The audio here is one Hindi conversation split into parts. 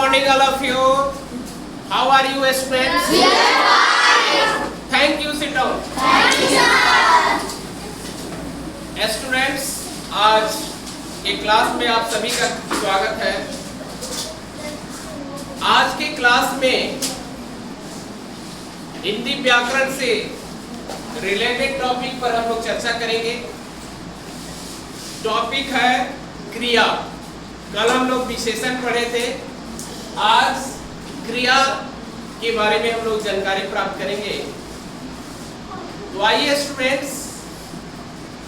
morning, all of you. How are you, students? Thank you. Sit down. Students, आज के क्लास में आप सभी का स्वागत है। आज के क्लास में हिंदी व्याकरण से रिलेटेड टॉपिक पर हम लोग चर्चा करेंगे। टॉपिक है क्रिया। कल हम लोग विशेषण पढ़े थे, आज क्रिया के बारे में हम लोग जानकारी प्राप्त करेंगे। तो आइए स्टूडेंट्स,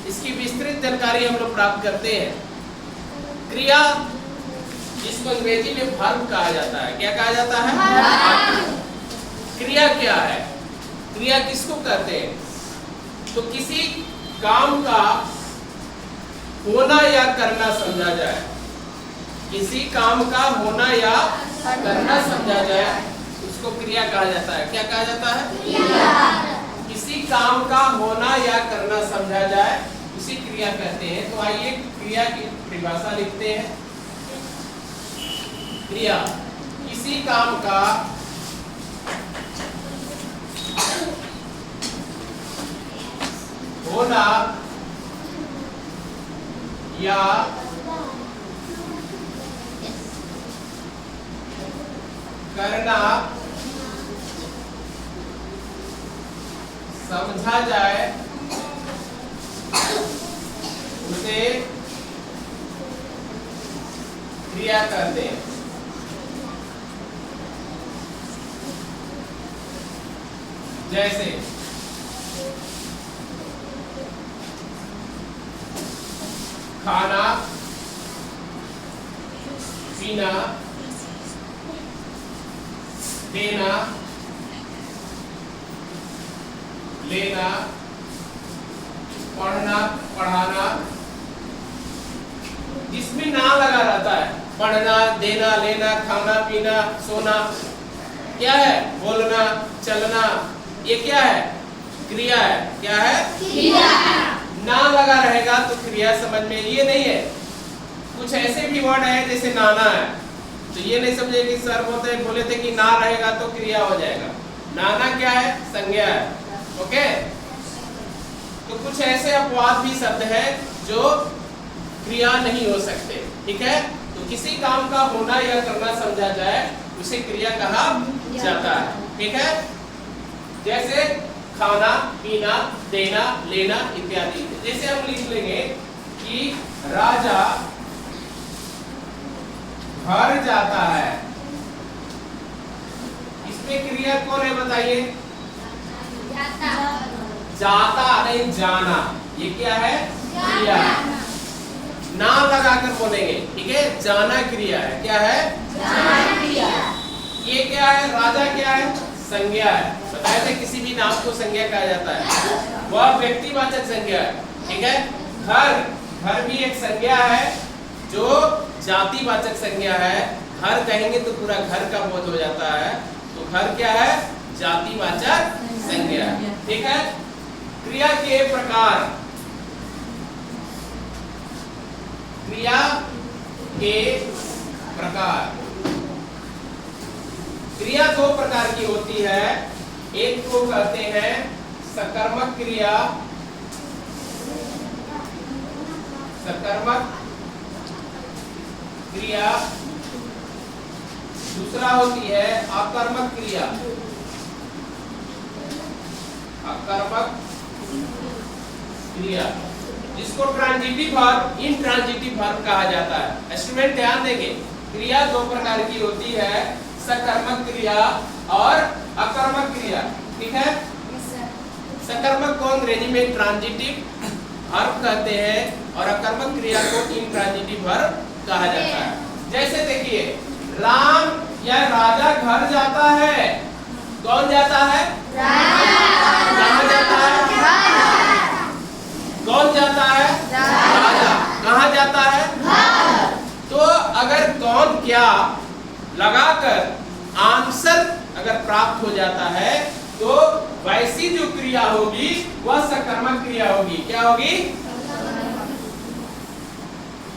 इसकी विस्तृत जानकारी हम लोग प्राप्त करते हैं। क्रिया, जिसको अंग्रेजी में वर्ब कहा जाता है। क्या कहा जाता है? क्रिया क्या है? क्रिया किसको कहते हैं? तो किसी काम का होना या करना समझा जाए, किसी काम का होना या करना समझा जाए, उसको क्रिया कहा जाता है। क्या कहा जाता है? क्रिया। किसी काम का होना या करना समझा जाए, उसी क्रिया कहते हैं। तो आइए क्रिया की परिभाषा लिखते हैं। क्रिया किसी काम का होना या करना समझा जाए, उसे क्रिया कहते हैं। जैसे खाना, पीना, देना, लेना, पढ़ना, पढ़ाना, जिसमें ना लगा रहता है, पढ़ना, देना, लेना, खाना, पीना, सोना, क्या है? बोलना, चलना, ये क्या है? क्रिया है। क्या है? क्रिया। ना लगा रहेगा तो क्रिया समझ में ये नहीं है। कुछ ऐसे भी वर्ड है जैसे नाना है, तो ये नहीं समझे कि सर बोले थे कि ना रहेगा तो क्रिया हो जाएगा। नाना क्या है? संज्ञा है। ओके, तो कुछ ऐसे अपवाद भी शब्द है जो क्रिया नहीं हो सकते। ठीक है, तो किसी काम का होना या करना समझा जाए, उसे क्रिया कहा जाता है। ठीक है, जैसे खाना, पीना, देना, लेना इत्यादि। जैसे हम लिख लेंगे कि राजा घर जाता है, इसमें क्रिया कौन है बताइए? जाता। जाता नहीं, जाना। ये क्या है? क्रिया। ना लगाकर बोलेंगे। ठीक है, जाना क्रिया है। क्या है? जाना क्रिया। ये क्या है? राजा क्या है? संज्ञा है। बताए थे किसी भी नाम को संज्ञा कहा जाता है, वह व्यक्तिवाचक संज्ञा है। ठीक है, घर भी एक संज्ञा है जो जातिवाचक संज्ञा है। घर कहेंगे तो पूरा घर का बोध हो जाता है, तो घर क्या है? जातिवाचक संज्ञा। ठीक है, क्रिया के प्रकार। क्रिया के प्रकार। क्रिया दो प्रकार की होती है। एक को कहते हैं सकर्मक क्रिया, सकर्मक क्रिया। दूसरा होती है अकर्मक क्रिया, अकर्मक क्रिया, जिसको ट्रांजिटिव वर्ब, इनट्रांजिटिव वर्ब कहा जाता है। स्टूडेंट ध्यान देंगे, क्रिया दो प्रकार की होती है, सकर्मक क्रिया और अकर्मक क्रिया। ठीक है, सकर्मक को अंग्रेजी में ट्रांजिटिव वर्ब कहते हैं और अकर्मक क्रिया को इनट्रांजिटिव वर्ब कहा जाता है। जैसे देखिए, राम या राजा घर जाता है। कौन जाता है? कहाँ जाता है? कौन जाता है? राजा। कहाँ जाता है? तो अगर कौन क्या लगाकर आंसर अगर प्राप्त हो जाता है, तो वैसी जो क्रिया होगी वह सकर्मक क्रिया होगी। क्या होगी?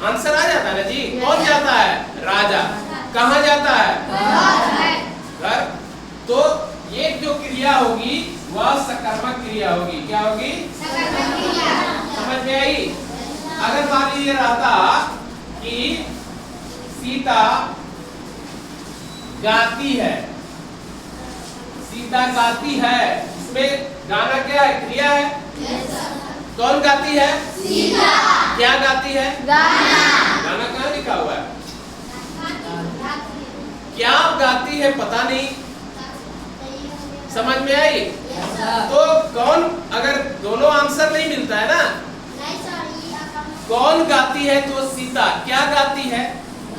आंसर आ जाता है ना जी। कौन जाता है? राजा। कहाँ जाता है? घर। तो ये जो क्रिया होगी वह सकर्मक क्रिया होगी। क्या होगी? समझ में आई? अगर मान लीजिए रहता कि सीता गाती है, सीता गाती है, इसमें गाना क्या है? क्रिया है। कौन गाती है? सीता। क्या गाती है? गाना। गाना कहाँ लिखा हुआ है? क्या गाती है पता नहीं। समझ में आई? तो कौन, अगर दोनों आंसर नहीं मिलता है ना, कौन गाती है तो सीता। क्या गाती है?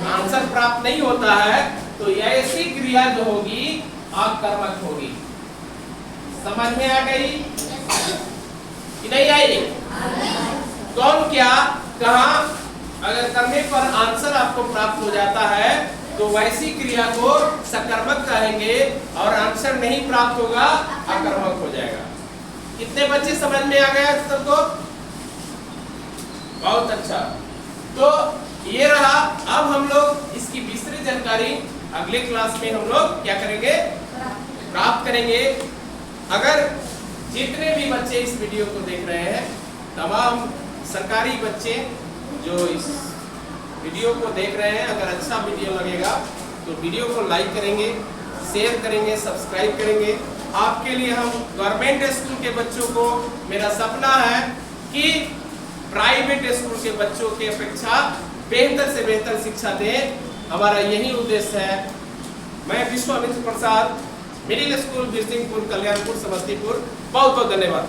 आंसर प्राप्त नहीं होता है, तो ऐसी क्रिया जो होगी आकर्मक होगी। समझ में आ गई कि नहीं आई? कौन, क्या, कहां, अगर करने पर आंसर आपको प्राप्त हो जाता है तो वैसी क्रिया को सकर्मक कहेंगे, और आंसर नहीं प्राप्त होगा अकर्मक हो जाएगा। कितने बच्चे समझ में आ गया सबको? बहुत अच्छा। तो ये रहा। अब हम लोग इसकी विस्तृत जानकारी अगले क्लास में हम लोग क्या करेंगे? प्राप्त करेंगे। अगर जितने भी बच्चे इस वीडियो को देख रहे हैं, तमाम सरकारी बच्चे जो इस वीडियो को देख रहे हैं, अगर अच्छा वीडियो लगेगा तो वीडियो को लाइक करेंगे, शेयर करेंगे, सब्सक्राइब करेंगे। आपके लिए हम गवर्नमेंट स्कूल के बच्चों को, मेरा सपना है कि प्राइवेट स्कूल के बच्चों की अपेक्षा बेहतर से बेहतर शिक्षा दें। हमारा यही उद्देश्य है। मैं विश्वामित्र प्रसाद, मिडिल स्कूल बिरसिंहपुर, कल्याणपुर, समस्तीपुर। बहुत बहुत धन्यवाद।